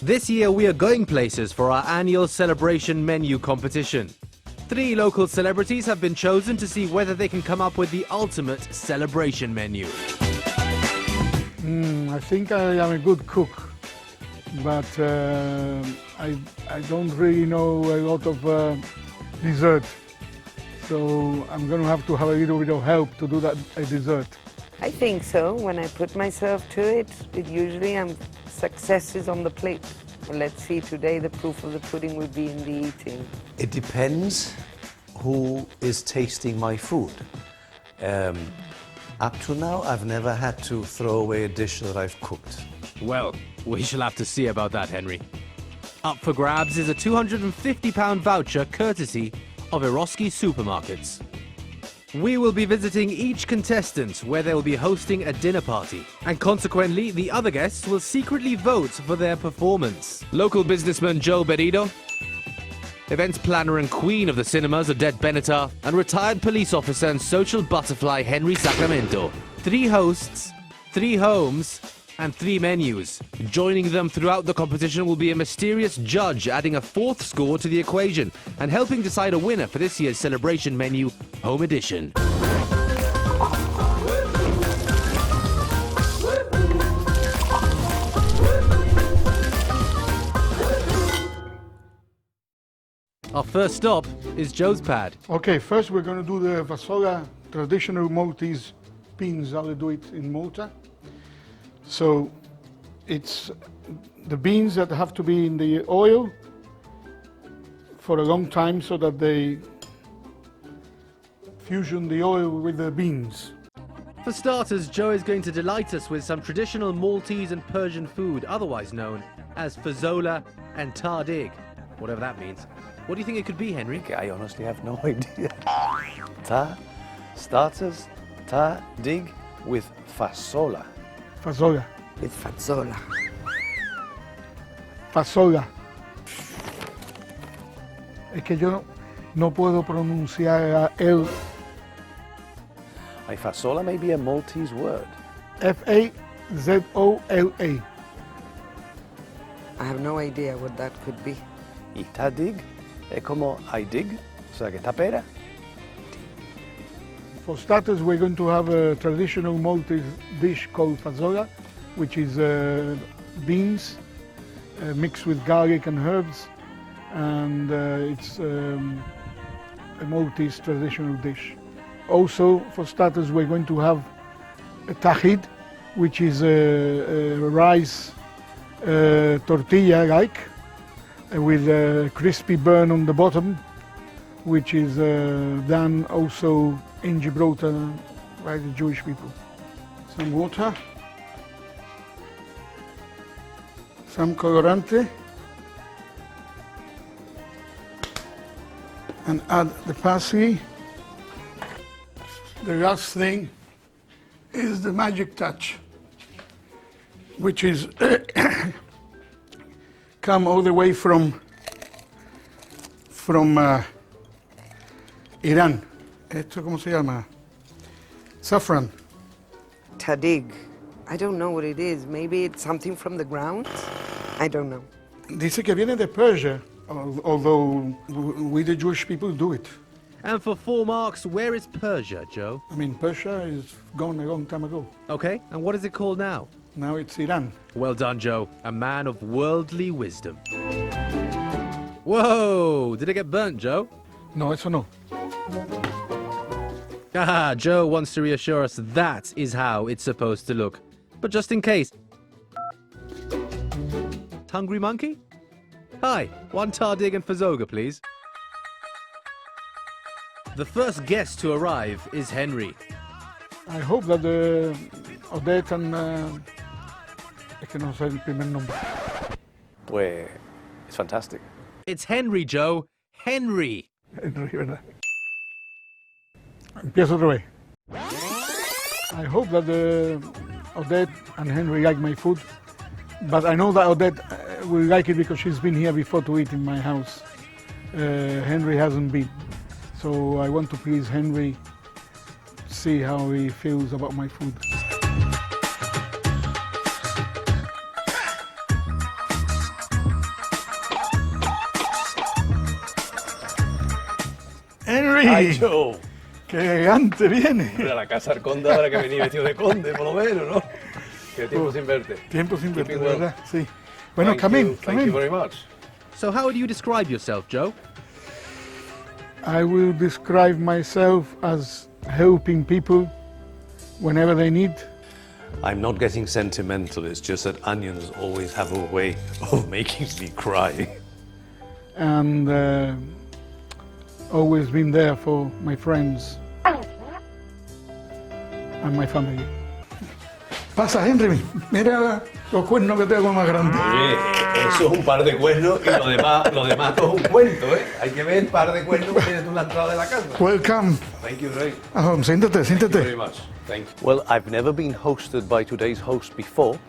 This year we are going places for our annual celebration menu competition. 3 local celebrities have been chosen to see whether they can come up with the ultimate celebration menu. I think I am a good cook, but I don't really know a lot of dessert. So I'm going to have a little bit of help to do that dessert. I think so. When I put myself to it, usually success is on the plate. Well, let's see, today the proof of the pudding will be in the eating. It depends who is tasting my food. Up to now, I've never had to throw away a dish that I've cooked. Well, we shall have to see about that, Henry. Up for grabs is a £250 voucher courtesy of Eroski Supermarkets. We will be visiting each contestant where they will be hosting a dinner party, and consequently the other guests will secretly vote for their performance. Local businessman Joe Berido, events planner and queen of the cinemas Odette Benatar, and retired police officer and social butterfly Henry Sacramento. 3 hosts, 3 homes, and 3 menus. Joining them throughout the competition will be a mysterious judge adding a 4th score to the equation and helping decide a winner for this year's celebration menu, Home Edition. Our first stop is Joe's pad. Okay, first we're going to do the Fasola traditional Maltese beans, how they do it in Malta. So it's the beans that have to be in the oil for a long time so that they fusion the oil with the beans. For starters, Joe is going to delight us with some traditional Maltese and Persian food, otherwise known as fazola and tardig, whatever that means. What do you think it could be, Henry? I honestly have no idea. Starters, dig with fasola. Fasola. With fazzola. Fasola. Es que yo no puedo pronunciar el Fasola may be a Maltese word. F-A-Z-O-L-A. I have no idea what that could be. Y tadig es como I dig, o sea que tapera. For starters, we're going to have a traditional Maltese dish called fazola, which is beans mixed with garlic and herbs, and it's a Maltese traditional dish. Also, for starters, we're going to have a tahid, which is a rice tortilla-like, with a crispy burn on the bottom, which is done also in Gibraltar by the Jewish people. Some water, some colorante, and add the parsley. The last thing is the magic touch, which is come all the way from Iran. ¿Esto cómo se llama? Saffron. Tadig. I don't know what it is. Maybe it's something from the ground? I don't know. Dice que viene de Persia, although we the Jewish people do it. And for 4 marks, where is Persia, Joe? I mean, Persia is gone a long time ago. Okay, and what is it called now? Now it's Iran. Well done, Joe. A man of worldly wisdom. Whoa! Did it get burnt, Joe? No, eso no. Haha, Joe wants to reassure us that is how it's supposed to look. But just in case. Hungry monkey? Hi, 1 tardig and fazoga, please. The first guest to arrive is Henry. I hope that Odette and... es que no sé el primer nombre. Pues it's fantastic. It's Henry, Joe. Henry. Henry, ¿verdad? Empiezo otra vez. I hope that Odette and Henry like my food, but I know that Odette will like it because she's been here before to eat in my house. Henry hasn't been. So I want to please Henry, see how he feels about my food. Henry! Joe. ¡Qué elegante viene! A la casa del conde ahora que venía vestido de conde, por lo menos, ¿no? Qué tiempo sin verte. Tiempo sin verte, Keeping well. ¿verdad? Sí. Bueno, come in, come Thank you in. very much. So how would you describe yourself, Joe? I will describe myself as helping people whenever they need. I'm not getting sentimental, it's just that onions always have a way of making me cry. And always been there for my friends and my family. Pasa, Henry, mira los cuernos que tengo más grandes. Oye, eso es un par de cuernos y lo demás todo es un cuento, ¿eh? Hay que ver el par de cuernos que tienes tú en la entrada de la casa. Welcome. Thank you very, Siéntate, very siéntate. much. Thank you. Well, I've never been hosted by today's host before.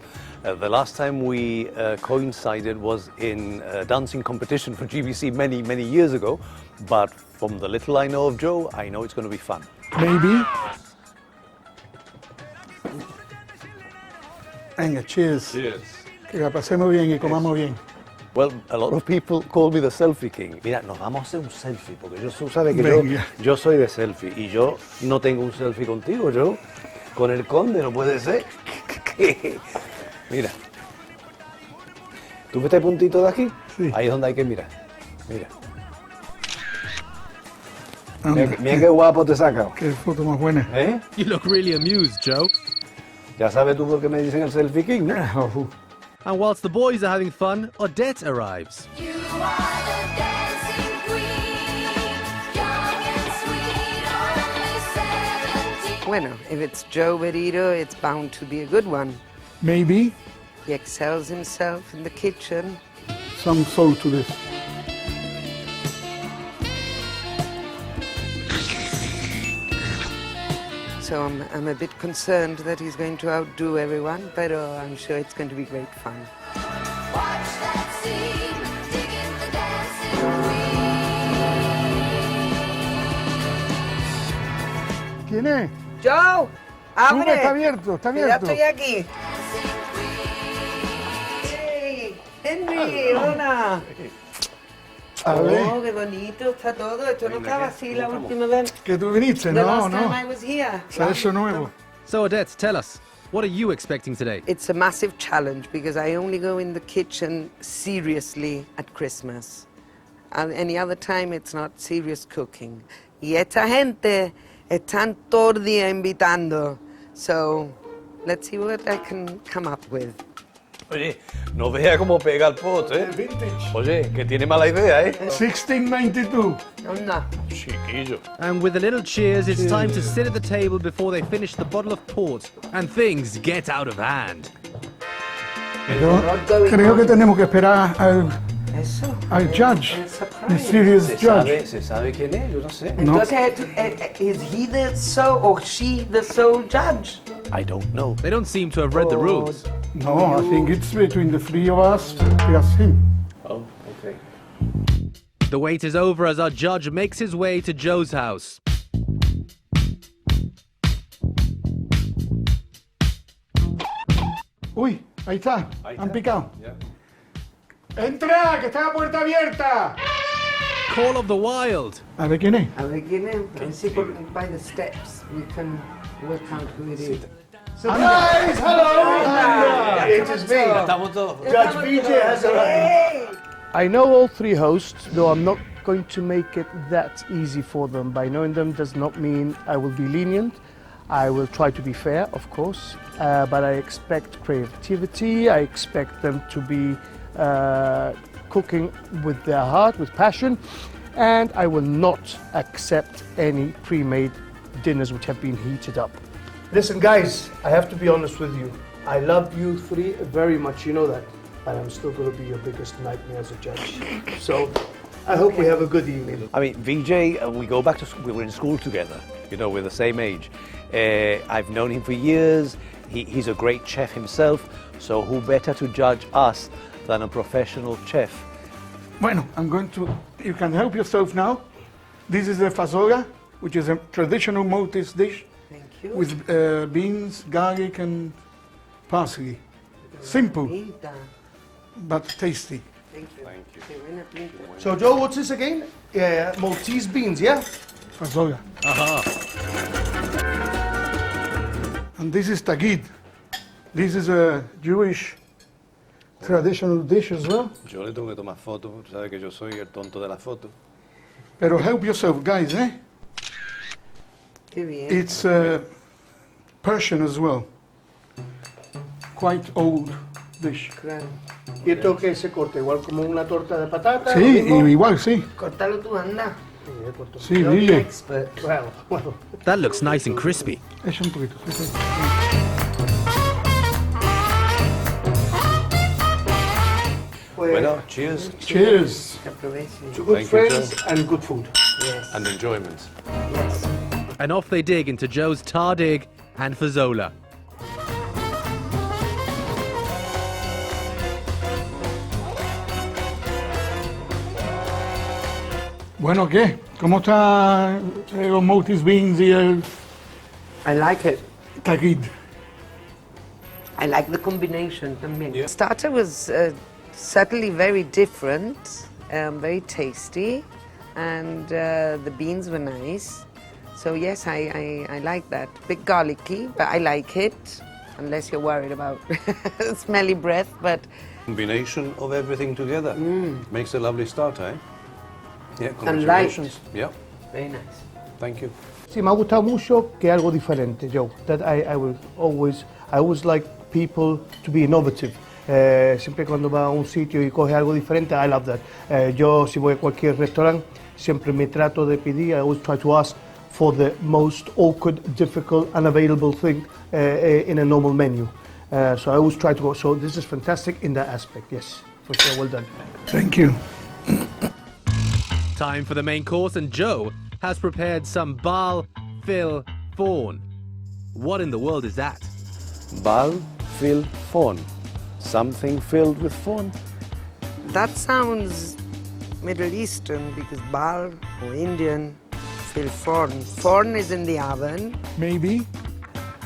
The last time we coincided was in a dancing competition for GBC many, many years ago. But from the little I know of Joe, I know it's going to be fun. Maybe. Venga, cheers. Cheers. Que la pasemos bien y comamos bien. Well, a lot of people call me the selfie king. Mira, nos vamos a hacer un selfie, porque tú sabes que Venga. yo soy de selfie y yo no tengo un selfie contigo, yo con el conde no puede ser. Mira, ¿tú ves este puntito de aquí? Sí. Ahí es donde hay que mirar. Mira, Anda, mira qué guapo te saca. qué foto más buena. ¿Eh? You look really amused, Joe. Ya sabes tú por qué me dicen el selfie king, ¿no? Oh, And whilst the boys are having fun, Odette arrives. You are the dancing queen, young and sweet, only 17. Bueno, if it's Joe Berito, it's bound to be a good one. maybe He excels himself in the kitchen. some soul to this. So I'm a bit concerned that he's going to outdo everyone, but I'm sure it's going to be great fun. Watch that scene, digging the dancing queen. ¿Quién es? Joe, Sube, está abre. abierto, está Que ya abierto. estoy aquí. Hey, Henry, hola. A ver, Oh, qué bonito está todo. Esto no estaba así la última vez. que tú viniste, The no, last time no. I was here. O sea, eso nuevo. So Odette, tell us, what are you expecting today? It's a massive challenge because I only go in the kitchen seriously at Christmas. Any other time it's not serious cooking. Y esta gente están todo el día invitando. So let's see what I can come up with. Oye, no vea cómo pega el pot, ¿eh? Vintage. Oye, que tiene mala idea, ¿eh? 1692. Anda. Chiquillo. And with a little cheers, it's time to sit at the table before they finish the bottle of port and things get out of hand. Creo que tenemos que esperar Eso. al judge, It's a the surprise. serious judge. ¿Se sabe quién es? Yo no sé. No. Entonces, is he the sole or she the sole judge? I don't know. They don't seem to have read the rules. No, I think it's between the three of us plus him. Oh, okay. The wait is over as our judge makes his way to Joe's house. Uy, ahí está, Ahí han está. picado. Yeah. ¡Entra, que está la puerta abierta! Call of the Wild. A ver quién es. A ver quién es. Let's see by the steps we can work out who it is. Surprise! Hello! It is me. Estamos todos. Judge BJ has arrived. I know all three hosts, though I'm not going to make it that easy for them. By knowing them does not mean I will be lenient. I will try to be fair, of course, but I expect creativity. I expect them to be cooking with their heart, with passion, and I will not accept any pre-made dinners which have been heated up. Listen, guys, I have to be honest with you. I love you three very much, you know that. But I'm still going to be your biggest nightmare as a judge. So I hope we have a good evening. I mean, VJ, we go back to school. We were in school together. You know, we're the same age. I've known him for years. He's a great chef himself. So who better to judge us than a professional chef? Bueno, you can help yourself now. This is the fazola, which is a traditional Maltese dish Thank you. with beans, garlic, and parsley. Simple, Pinta. but tasty. Thank you. Qué buena pinta. So, Joe, what's this again? Yeah, Maltese beans, yeah? fazola. And this is tagid. This is a Jewish traditional dish as well. Yo le tengo que tomar foto, sabe que yo soy el tonto de la foto. Pero help yourself, guys, eh? Qué bien. It's Persian as well. Quite old dish. Claro. ¿Y esto qué se corta? ¿Igual como una torta de patata? Sí, ¿Lo mismo? igual, sí. Córtalo tú, anda. Sí, You're the DJ. expert. Bueno. That looks nice and crispy. Echa un poquito. Sí, sí. Pues, Bueno, cheers Cheers. Que aproveche. to good Thank you, friends and good food. Yes. and enjoyment. Yes. And off they dig into Joe's tardig and fazola. Bueno, ¿qué? ¿Cómo está los Motis beans y el I like it. tagid? I like the combination también. Starter was certainly very different, very tasty, and the beans were nice. So yes, I like that. Bit garlicky, but I like it, unless you're worried about smelly breath. But Combination of everything together makes a lovely starter, eh? Yeah, And light. congratulations. Yeah, very nice. thank you. Sí, me ha gustado mucho que algo diferente, Joe. That I will always like people to be innovative. Siempre cuando va a un sitio y coge algo diferente, I love that. Yo si voy a cualquier restaurante, siempre me trato de pedir, I always try to ask for the most awkward, difficult, unavailable thing in a normal menu. So I always try to go, so this is fantastic in that aspect, yes. For sure, well done. Thank you. Time for the main course, and Joe has prepared some bal fil fawn. What in the world is that? Bal fil fawn. Something filled with fawn. That sounds Middle Eastern because bal or Indian fil forn. Forn is in the oven, Maybe.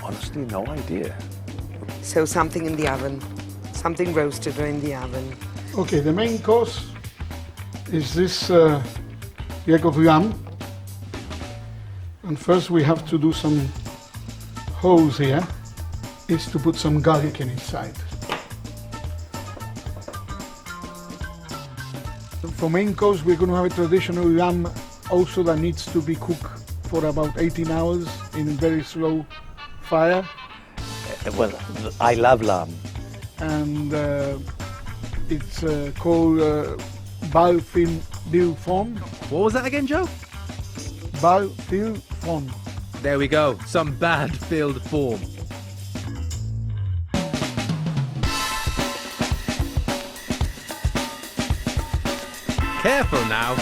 Honestly, no idea. so something in the oven, something roasted or in the oven. Okay, the main course is this leg of lamb. And first we have to do some holes here, is to put some garlic in inside. For main course we're going to have a traditional lamb also that needs to be cooked for about 18 hours in very slow fire. Well, I love lamb. And it's called bal fil fawn. What was that again, Joe? Bal fil fawn. There we go, some bad filled form. Careful now.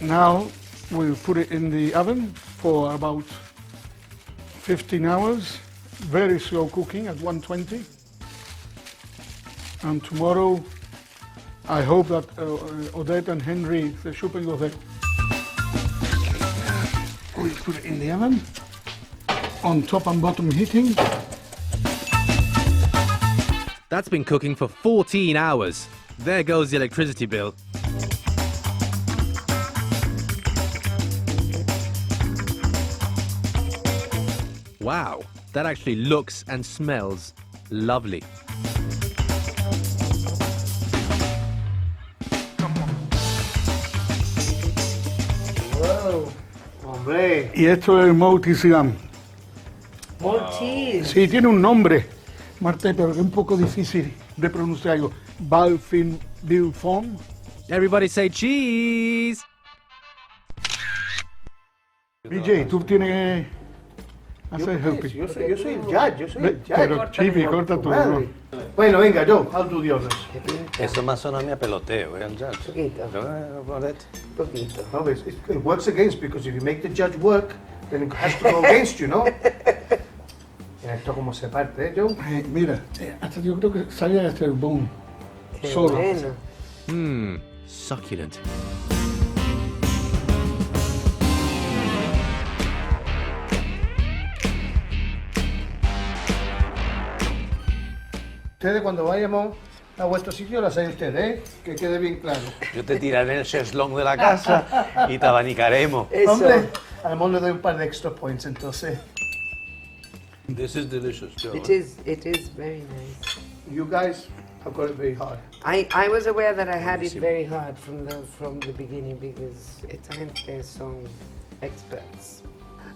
Now we'll put it in the oven for about 15 hours, very slow cooking at 120. And tomorrow I hope that Odette and Henry, the shopping of it, we'll put it in the oven, on top and bottom heating. That's been cooking for 14 hours. There goes the electricity bill. Wow, that actually looks and smells lovely. Wow. Hombre. Y esto es el Motis lamb. Maltese. Sí, tiene un nombre, Marta, pero es un poco difícil de pronunciarlo. Bal fil fawn. Everybody say cheese! DJ, tú tienes que hacer helping. Yo soy el judge, yo soy el judge. Pero Chibi, corta tú. Madre. Bueno, venga, Joe, I'll do the honors. Eso más suena a mí a peloteo, ¿eh? Judge. Poquito. Odette. Poquito. No, it works against, because if you make the judge work, then it has to go against you, ¿no? Mira esto como se parte, ¿eh, Joe? Mira, hasta yo creo que sale hasta el bone. Qué Solo. bueno. Succulent. Ustedes cuando vayamos a vuestro sitio las hay ustedes, ¿eh? Que quede bien claro. Yo te tiraré el cheslón de la casa y te abanicaremos. Hombre, además le doy un par de extra points entonces. This is delicious, Joe. It is very nice. You guys have got it very hard. I was aware that I had it very hard from the beginning because esta gente son experts.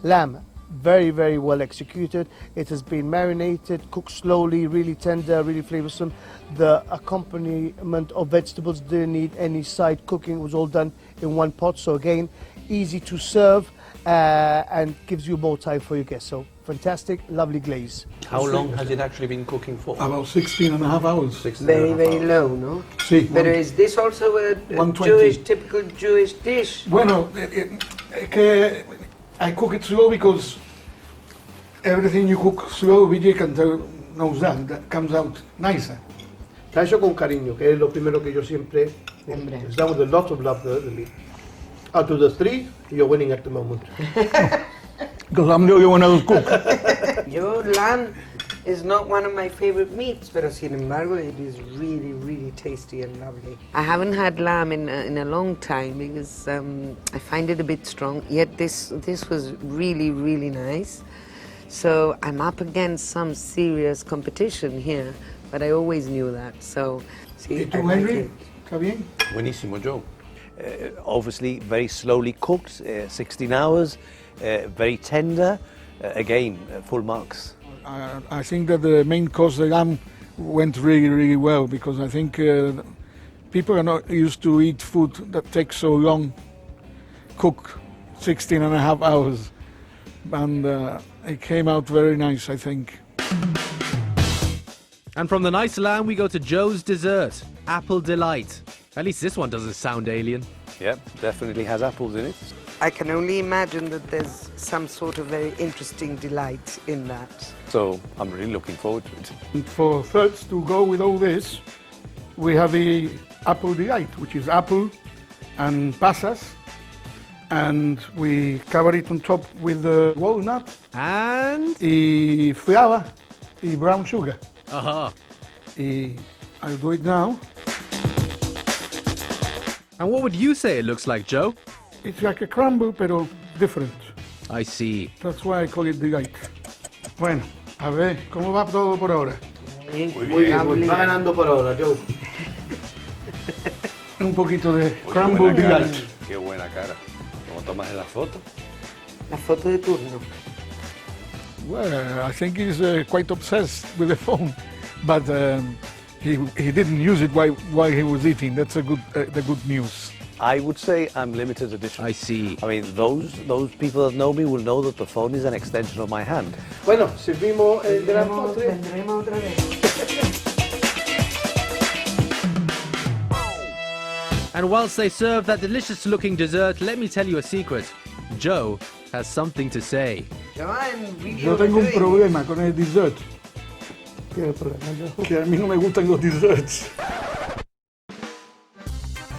Lamb, very, very well executed. It has been marinated, cooked slowly, really tender, really flavorsome. The accompaniment of vegetables didn't need any side cooking. It was all done in one pot. So again, easy to serve and gives you more time for your guests. So fantastic, lovely glaze. How long has it actually been cooking for? About 16 and a half hours. 16 Very, and a half very hours. low, no? Sí. But is this also a 120. typical Jewish dish? Bueno, que I cook it slow because everything you cook slow, Vijay can tell, knows that comes out nicer. Está hecho con cariño, que es lo primero que yo siempre. Hombre. It's done with a lot of love, the meat. Out of the three, you're winning at the moment. Because I'm the only one who's cook. Your lamb is not one of my favorite meats, pero sin embargo, it is really, really tasty and lovely. I haven't had lamb in a long time because I find it a bit strong. Yet this was really, really nice. So I'm up against some serious competition here, but I always knew that. So, see, ¿Y I tú, like Henry? it. ¿Está bien? Buenísimo, Joe. Obviously, very slowly cooked, 16 hours, very tender. Again, full marks. I think that the main course, the lamb, went really, really well because I think people are not used to eat food that takes so long, cook 16 and a half hours. And it came out very nice, I think. And from the nice lamb, we go to Joe's dessert, Apple Delight. At least this one doesn't sound alien. Yeah, definitely has apples in it. I can only imagine that there's some sort of very interesting delight in that. So I'm really looking forward to it. And for thirds to go with all this, we have the apple delight, which is apple and pasas, and we cover it on top with walnut, And... y flour, y brown sugar. Aha. I'll do it now. And what would you say it looks like, Joe? It's like a crumble, pero different. I see. That's why I call it delight. Bueno, a ver, ¿cómo va todo por ahora? Muy bien, va ganando por ahora, Joe. Un poquito de crumble delight. Qué buena cara. ¿Cómo tomas en la foto? La foto de turno. Well, I think he's quite obsessed with the phone, but he didn't use it while he was eating. That's the good news. I would say I'm limited edition. I see. I mean, those people that know me will know that the phone is an extension of my hand. Bueno, servimos el gran postre. Vendremos otra vez. And whilst they serve that delicious-looking dessert, let me tell you a secret. Joe has something to say. Yo tengo un problema con el dessert, ¿Qué problema, Joe? que a mí no me gustan los desserts.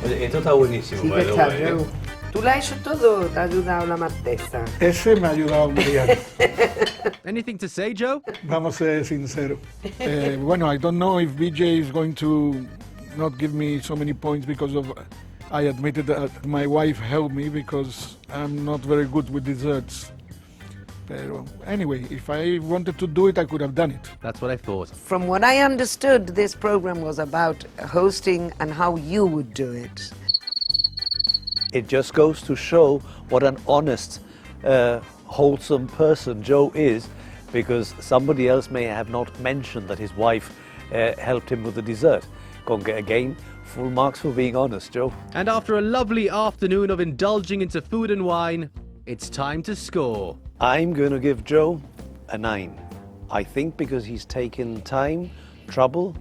Oye, esto está buenísimo, Sí by que the está, way, ¿eh? Joe. ¿Tú lo has hecho todo o te ha ayudado la martesa? Ese me ha ayudado a Mariano. Anything to say, Joe? Vamos a ser sinceros. Bueno, I don't know if BJ is going to not give me so many points because of. I admitted that my wife helped me because I'm not very good with desserts. Pero anyway, if I wanted to do it, I could have done it. That's what I thought. From what I understood, this program was about hosting and how you would do it. It just goes to show what an honest, wholesome person Joe is, because somebody else may have not mentioned that his wife helped him with the dessert. Again, full marks for being honest, Joe. And after a lovely afternoon of indulging into food and wine, it's time to score. I'm going to give Joe a 9. I think because he's taken time, trouble,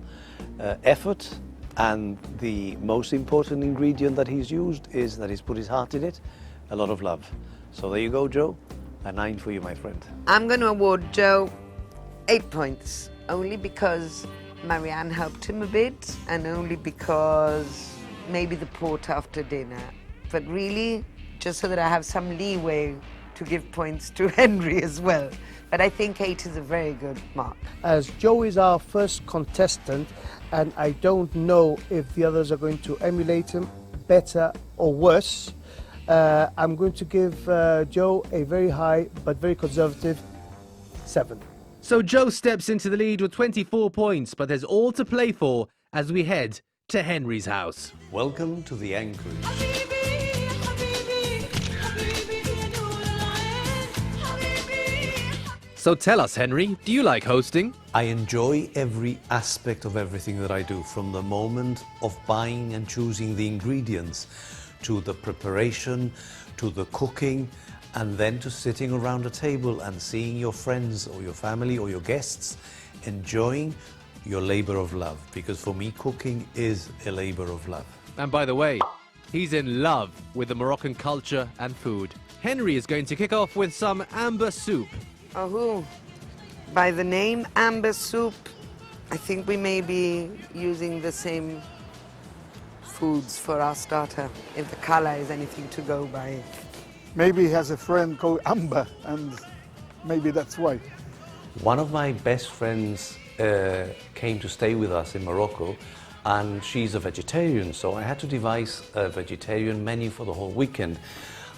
effort, and the most important ingredient that he's used is that he's put his heart in it, a lot of love. So there you go, Joe. A 9 for you, my friend. I'm going to award Joe 8 points, only because Marianne helped him a bit, and only because maybe the port after dinner. But really, just so that I have some leeway to give points to Henry as well. But I think 8 is a very good mark. As Joe is our first contestant, and I don't know if the others are going to emulate him better or worse, I'm going to give Joe a very high but very conservative 7. So Joe steps into the lead with 24 points, but there's all to play for as we head to Henry's house. Welcome to the Anchorage. So tell us, Henry, do you like hosting? I enjoy every aspect of everything that I do, from the moment of buying and choosing the ingredients, to the preparation, to the cooking, and then to sitting around a table and seeing your friends or your family or your guests enjoying your labor of love. Because for me, cooking is a labor of love. And by the way, he's in love with the Moroccan culture and food. Henry is going to kick off with some amber soup. Oh, by the name Amber Soup, I think we may be using the same foods for our starter, if the color is anything to go by. Maybe he has a friend called Amber, and maybe that's why. One of my best friends came to stay with us in Morocco, and she's a vegetarian, so I had to devise a vegetarian menu for the whole weekend.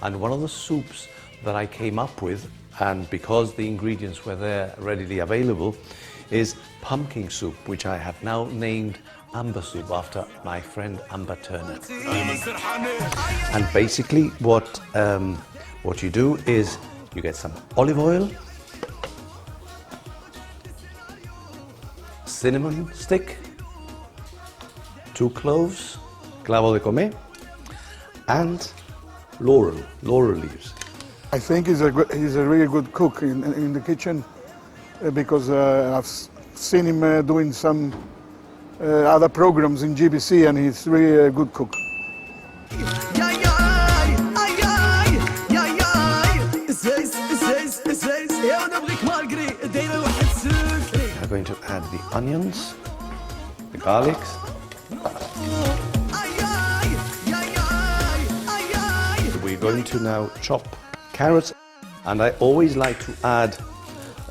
And one of the soups that I came up with, and because the ingredients were there readily available, is pumpkin soup, which I have now named Amber Soup after my friend Amber Turner. And basically what you do is you get some olive oil, cinnamon stick, 2 cloves, clavo de comer, and laurel leaves. I think he's a really good cook in the kitchen because I've seen him doing some other programs in GBC, and he's really a good cook. I'm going to add the onions, the garlics. We're going to now chop carrots, and I always like to add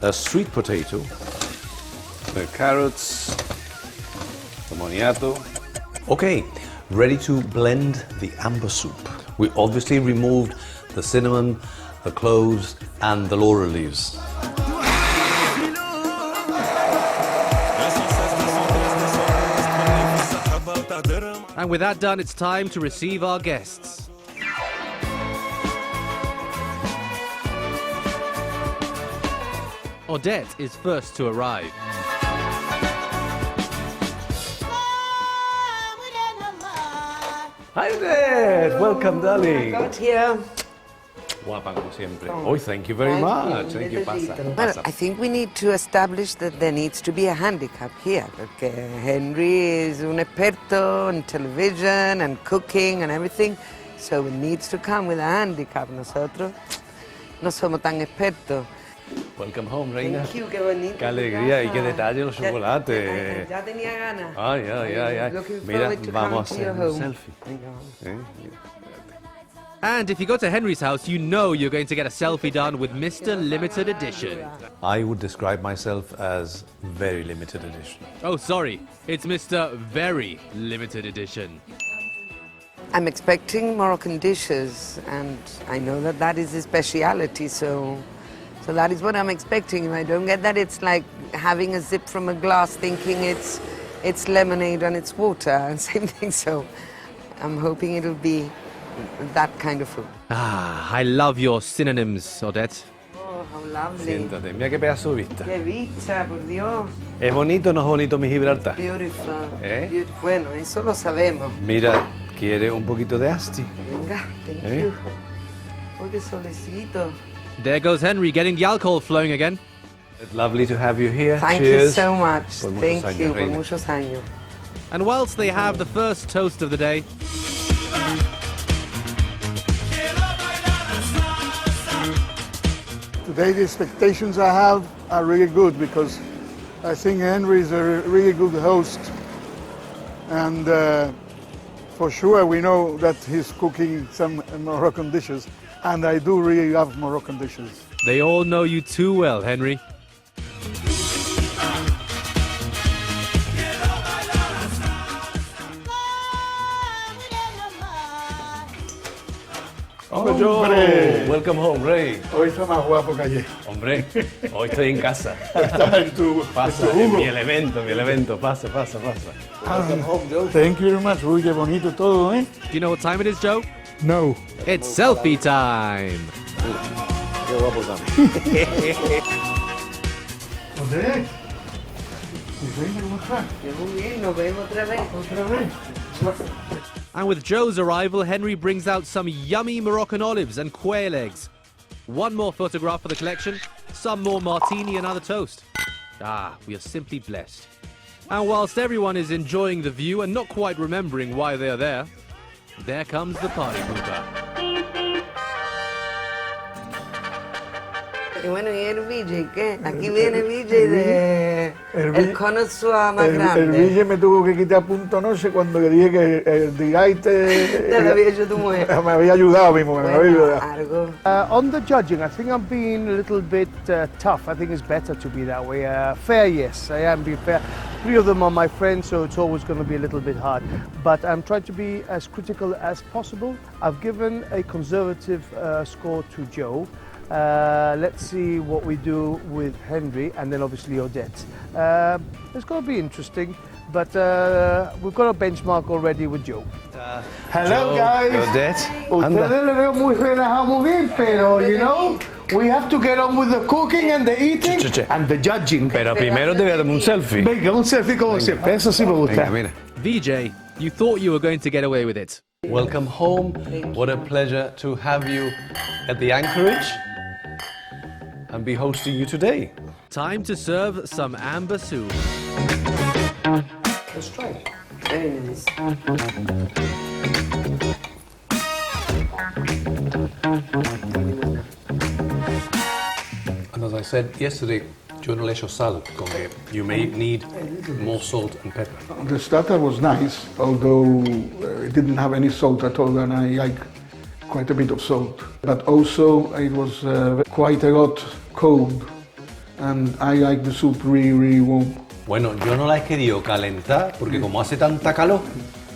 a sweet potato, the carrots, the moniato. Okay, ready to blend the amber soup. We obviously removed the cinnamon, the cloves, and the laurel leaves. And with that done, it's time to receive our guests. Odette is first to arrive. Hi there, welcome darling. Got here. Guapa como siempre. Oh, thank you very much. Thank you, pasa. Well, I think we need to establish that there needs to be a handicap here, porque Henry is un experto in television and cooking and everything, so it needs to come with a handicap. Nosotros no somos tan expertos. Welcome home, reina. Thank you, qué bonito. Qué alegría y qué detalle los chocolates. Ya tenía ganas. Ay, ay, ay, ay. Looking Mira, forward to vamos coming a to hacer your un home. selfie. Venga, vamos. And if you go to Henry's house, you know you're going to get a selfie done with Mr. Limited Edition. I would describe myself as very limited edition. Oh, sorry, it's Mr. Very Limited Edition. I'm expecting Moroccan dishes, and I know that that is his speciality, so that is what I'm expecting. If I don't get that, it's like having a sip from a glass thinking it's lemonade and it's water, and same thing, so I'm hoping it'll be that kind of food. Ah, I love your synonyms, Odette. Oh, how lovely. Siéntate, mira qué pedazo de vista. Qué vista, por Dios. ¿Es bonito o no es bonito mi Gibraltar? Beautiful. ¿Eh? Beautiful. Bueno, eso lo sabemos. Mira, ¿quiere un poquito de asti? Venga, thank ¿Eh? you. Oh, qué solecito. There goes Henry getting the alcohol flowing again. It's lovely to have you here. Thank Cheers. you so much. Por muchos Thank años, you, por reina. muchos años. And whilst they have the first toast of the day, Today the expectations I have are really good because I think Henry is a really good host, and For sure, we know that he's cooking some Moroccan dishes, and I do really love Moroccan dishes. They all know you too well, Henry. ¡Hombre! Welcome home, Ray. Hoy está más guapo que ayer. Hombre, hoy estoy en casa. Estás en tu Pasa, en tu en jugo. mi elemento. Pasa. Welcome home, Joe. Thank you very much. Uy, qué bonito todo, ¿eh? Do you know what time it is, Joe? No. It's selfie time. Qué guapo también. Andrés. Venga, ¿cómo estás? Muy bien, nos vemos otra vez. Otra vez. And with Joe's arrival, Henry brings out some yummy Moroccan olives and quail eggs. One more photograph for the collection, some more martini and other toast. Ah, we are simply blessed. And whilst everyone is enjoying the view and not quite remembering why they are there comes the party pooper. Y bueno, ¿y el VJ qué? Aquí viene el VJ de el cono suave más El grande. Ville me tuvo que quitar punto no sé cuando le dije que el delight Te lo había hecho tu mujer. me había ayudado mismo, me había Bueno, ayudado. algo. On the judging, I think I'm being a little bit tough. I think it's better to be that way. Fair, yes, I am being fair. 3 of them are my friends, so it's always going to be a little bit hard. But I'm trying to be as critical as possible. I've given a conservative score to Joe. Let's see what we do with Henry and then obviously Odette. It's going to be interesting, but we've got a benchmark already with Joe. Hello, guys. Odette. Ustedes le veo muy relajado, muy bien, pero, you know, we have to get on with the cooking and the eating Che. and the judging. Pero primero te voy a dar un selfie. Venga, un selfie como siempre, eso sí me gusta. Venga, mira. VJ, you thought you were going to get away with it. Welcome home. What a pleasure to have you at the Anchorage and be hosting you today. Time to serve some amber soup. Let's try it. Very nice. And as I said yesterday, yo no le echo sal, porque you may need more salt and pepper. The starter was nice, although it didn't have any salt at all, and I like quite a bit of salt. But also it was quite a lot cold, and I like the soup really, really warm. Bueno, yo no la he querido calentar, porque como hace tanta calor,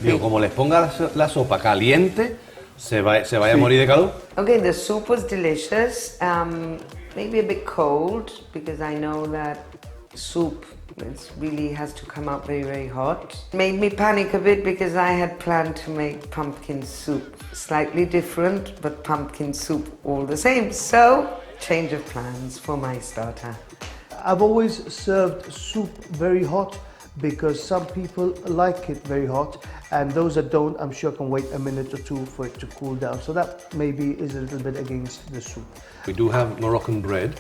digo, como les ponga la sopa caliente, se vaya a morir de calor. Okay, the soup was delicious. Maybe a bit cold because I know that soup really has to come out very, very hot. Made me panic a bit because I had planned to make pumpkin soup slightly different, but pumpkin soup all the same. So, change of plans for my starter. I've always served soup very hot because some people like it very hot, and those that don't, I'm sure can wait a minute or two for it to cool down. So that maybe is a little bit against the soup. We do have Moroccan bread,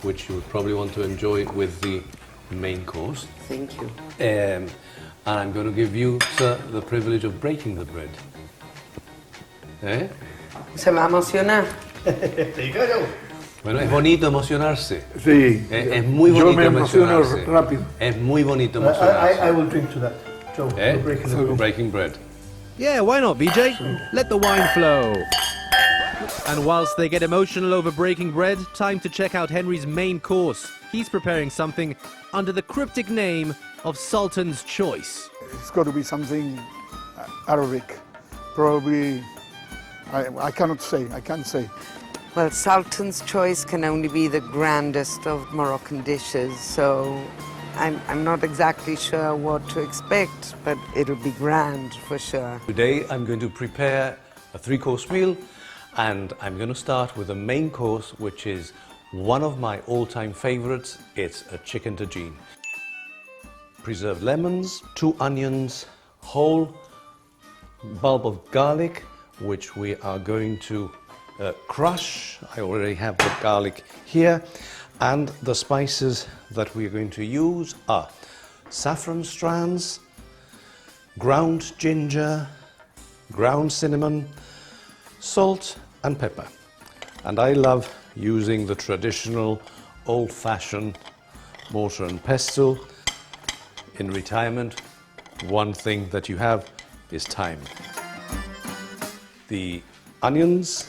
which you would probably want to enjoy with the main course. Thank you. And I'm going to give you, sir, the privilege of breaking the bread. ¿Eh? Se va a emocionar. Bueno, es bonito emocionarse. Sí, Es muy yo bonito me emociono emocionarse. rápido. Es muy bonito emocionarse. I will drink to that. Joe, ¿Eh? you're breaking the rule. Breaking bread. Yeah, why not, VJ? Let the wine flow. And whilst they get emotional over breaking bread, time to check out Henry's main course. He's preparing something under the cryptic name of Sultan's Choice. It's got to be something Arabic. Probably, I cannot say, I can't say. Well, Sultan's Choice can only be the grandest of Moroccan dishes, so I'm not exactly sure what to expect, but it'll be grand for sure. Today I'm going to prepare a 3-course meal, and I'm going to start with the main course, which is one of my all-time favorites. It's a chicken tagine. Preserved lemons, 2 onions, whole bulb of garlic, which we are going to crush. I already have the garlic here, and the spices that we are going to use are saffron strands, ground ginger, ground cinnamon, salt and pepper. And I love using the traditional old-fashioned mortar and pestle. In retirement, one thing that you have is time. The onions,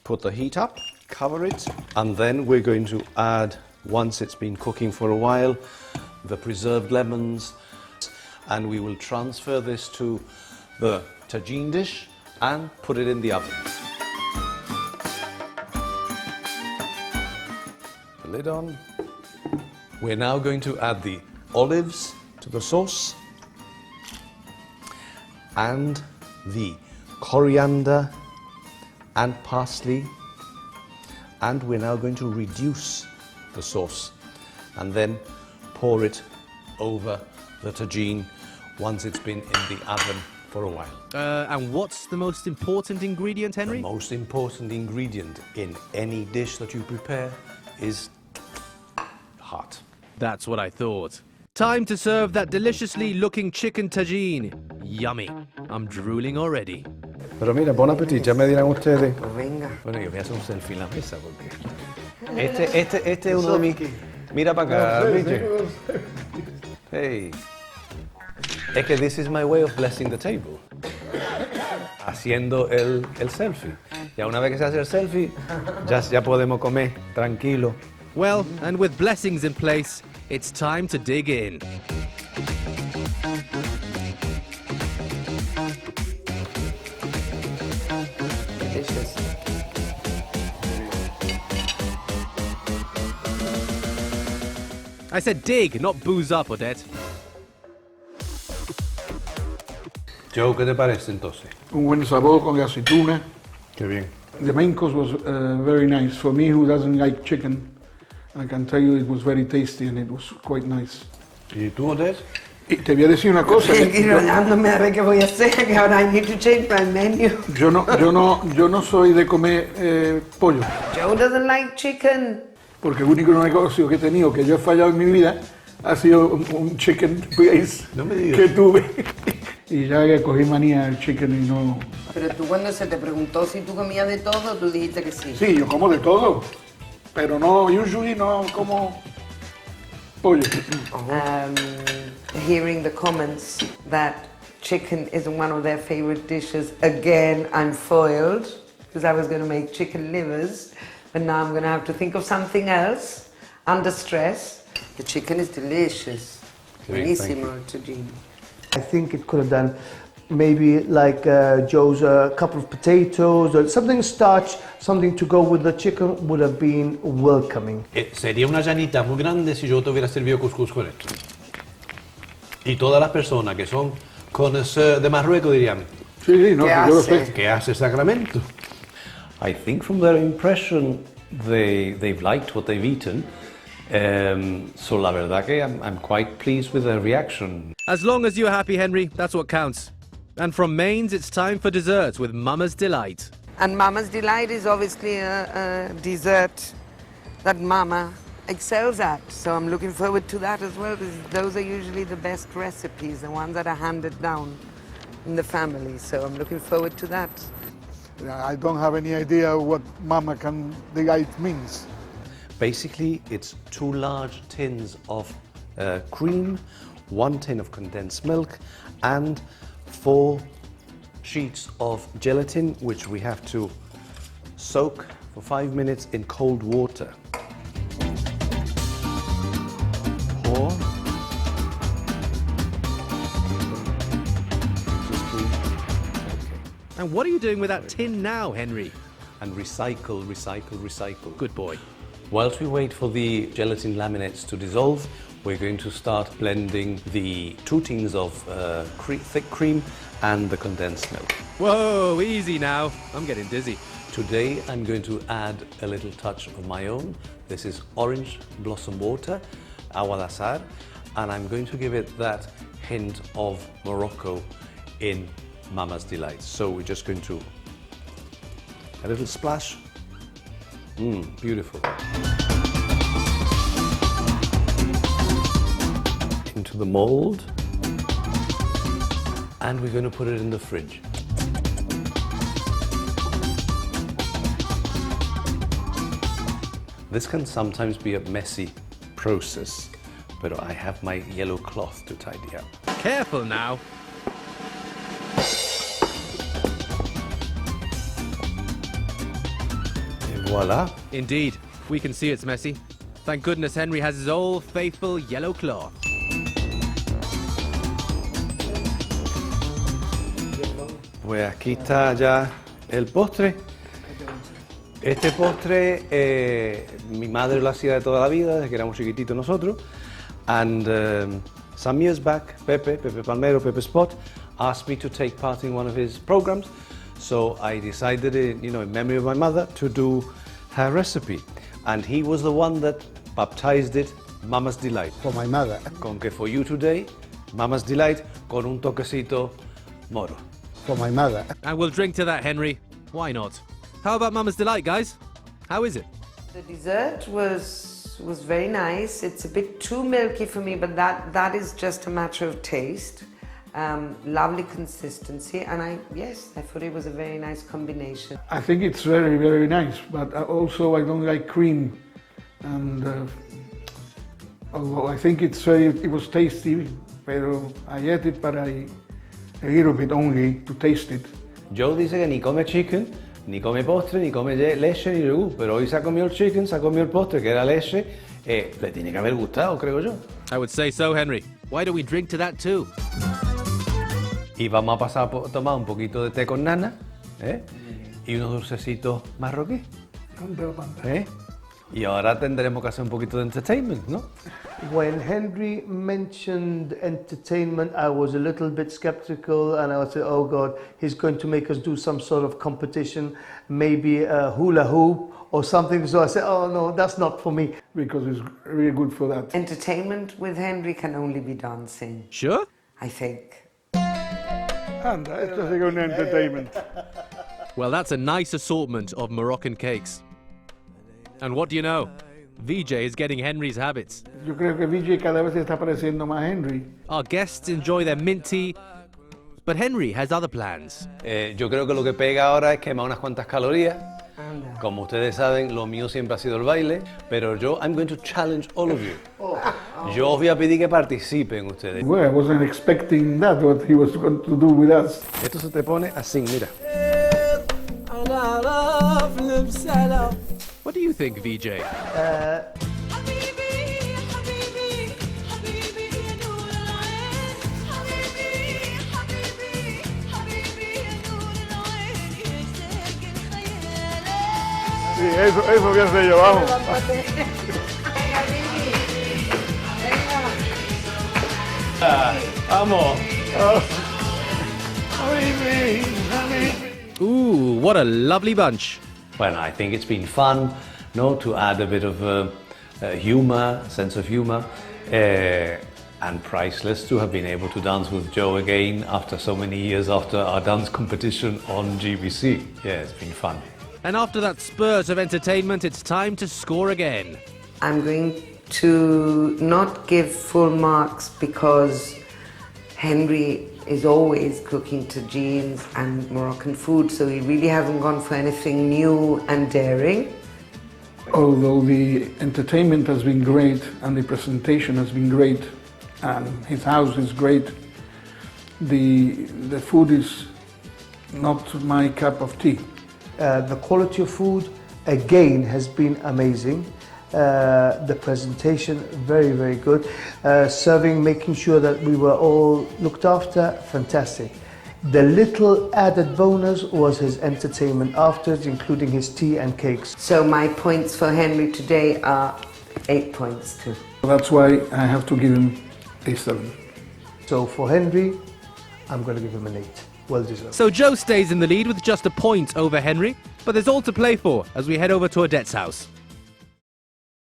put the heat up, cover it, and then we're going to add, once it's been cooking for a while, the preserved lemons, and we will transfer this to the tagine dish and put it in the oven. The lid on. We're now going to add the olives to the sauce and the coriander and parsley, and we're now going to reduce the sauce and then pour it over the tagine once it's been in the oven for a while. And what's the most important ingredient, Henry? The most important ingredient in any dish that you prepare is heart. That's what I thought. Time to serve that deliciously looking chicken tagine. Yummy. I'm drooling already. Pero mira, bon appetit, ya me dirán ustedes. Pues venga. Bueno, yo voy a hacer un selfie en la mesa porque este es uno de mis. Mira para acá, Richard. Hey. Es que this is my way of blessing the table. Haciendo el selfie. Ya una vez que se hace el selfie, ya podemos comer tranquilo. Well, and with blessings in place, it's time to dig in. Delicious. I said dig, not booze up, Odette. Joe, ¿qué te parece entonces? Un buen sabor con aceituna. Qué bien. The main course was very nice. For me, who doesn't like chicken, I can tell you it was very tasty and it was quite nice. ¿Y tú, Odette? Y te voy a decir una cosa. Dándome a ver qué voy a hacer, que ahora I need to change my menu. Yo no soy de comer pollo, Joe doesn't like chicken. porque el único negocio que he tenido que yo he fallado en mi vida ha sido un chicken place No me digas. que tuve. Y ya que cogí manía al chicken y no... Pero tú cuando se te preguntó si tú comías de todo, tú dijiste que sí. Sí, yo como de todo, pero no, usually no como pollo. Hearing the comments that chicken isn't one of their favorite dishes, again, I'm foiled, because I was going to make chicken livers, but now I'm going to have to think of something else, under stress. The chicken is delicious. Great, thank Buenísimo, tagine. I think it could have done maybe like Joe's a couple of potatoes or something starch, something to go with the chicken would have been welcoming. Sería una llanita muy grande si yo te hubiera servido couscous con esto. Y todas las personas que son conocedores de Marruecos dirían, Sí, no, ¿Qué yo lo hace? sé. ¿qué hace Sacramento? I think from their impression they've liked what they've eaten. So la verdad que I'm quite pleased with their reaction. As long as you're happy, Henry, that's what counts. And from mains, it's time for desserts with Mama's Delight. And Mama's Delight is obviously a dessert that Mama excels at. So I'm looking forward to that as well, because those are usually the best recipes, the ones that are handed down in the family. So I'm looking forward to that. I don't have any idea what Mama Can Delight means. Basically, it's 2 large tins of cream, 1 tin of condensed milk, and 4 sheets of gelatin, which we have to soak for 5 minutes in cold water. Pour. And what are you doing with that tin now, Henry? And recycle, recycle, recycle. Good boy. Whilst we wait for the gelatin laminates to dissolve, we're going to start blending the 2 tins of thick cream and the condensed milk. Whoa, easy now. I'm getting dizzy. Today I'm going to add a little touch of my own. This is orange blossom water, agua de azar, and I'm going to give it that hint of Morocco in Mama's Delight. So we're just going to, a little splash. Beautiful. Into the mold, and we're going to put it in the fridge. This can sometimes be a messy process, But I have my yellow cloth to tidy up. Careful now. Et voila. Indeed, we can see it's messy. Thank goodness Henry has his old faithful yellow cloth. Pues aquí está ya el postre. Este postre, mi madre lo hacía de toda la vida, desde que éramos chiquititos nosotros. And some years back, Pepe Palmero, Pepe Spot, asked me to take part in one of his programs. So I decided, in memory of my mother, to do her recipe. And he was the one that baptized it Mama's Delight. For my mother. Con que for you today, Mama's Delight con un toquecito moro. For my mother. And we'll drink to that, Henry. Why not? How about Mama's Delight, guys? How is it? The dessert was very nice. It's a bit too milky for me, but that is just a matter of taste. Lovely consistency, and I thought it was a very nice combination. I think it's very, very nice, but also I don't like cream. And although I think it was tasty, pero I ate it, but a little bit only to taste it. Joe dice que ni come chicken, ni come postre, ni come leche, ni yogur, pero hoy se ha comido el chicken, se ha comido el postre, que era leche, le tiene que haber gustado, creo yo. I would say so, Henry. Why don't we drink to that too? Y vamos a pasar a tomar un poquito de té con nana, y unos dulcecitos marroquíes. Y ahora tendremos que hacer un poquito de entertainment, ¿no? When Henry mentioned entertainment, I was a little bit skeptical and I would say, oh God, he's going to make us do some sort of competition, maybe a hula hoop or something. So I said, oh no, that's not for me. Because it's really good for that. Entertainment with Henry can only be dancing, Sure? I think. Anda, esto es un entertainment. Well, that's a nice assortment of Moroccan cakes. And what do you know? VJ is getting Henry's habits. Yo creo que VJ cada vez se está pareciendo más a Henry. Our guests enjoy their mint tea, but Henry has other plans. Yo creo que lo que pega ahora es quemar unas cuantas calorías. Como ustedes saben, lo mío siempre ha sido el baile, pero I'm going to challenge all of you. Yo os voy a pedir que participen ustedes. Well, I wasn't expecting that, what he was going to do with us. Esto se te pone así, mira. What do you think, VJ? Sí, eso que hace yo, vamos. Vamos. Ooh, what a lovely bunch. Well, I think it's been fun, to add a bit of humor, sense of humor, and priceless to have been able to dance with Joe again after so many years after our dance competition on GBC. Yeah, it's been fun. And after that spurt of entertainment, it's time to score again. I'm going to not give full marks because Henry is always cooking tagines and Moroccan food, so he really hasn't gone for anything new and daring. Although the entertainment has been great and the presentation has been great and his house is great, the food is not my cup of tea. The quality of food, again, has been amazing. The presentation, very, very good. Serving, making sure that we were all looked after, fantastic. The little added bonus was his entertainment afterwards, including his tea and cakes. So my points for Henry today are 8 points too. That's why I have to give him a 7. So for Henry, I'm going to give him an 8. Well deserved. So Joe stays in the lead with just a point over Henry, but there's all to play for as we head over to Odette's house.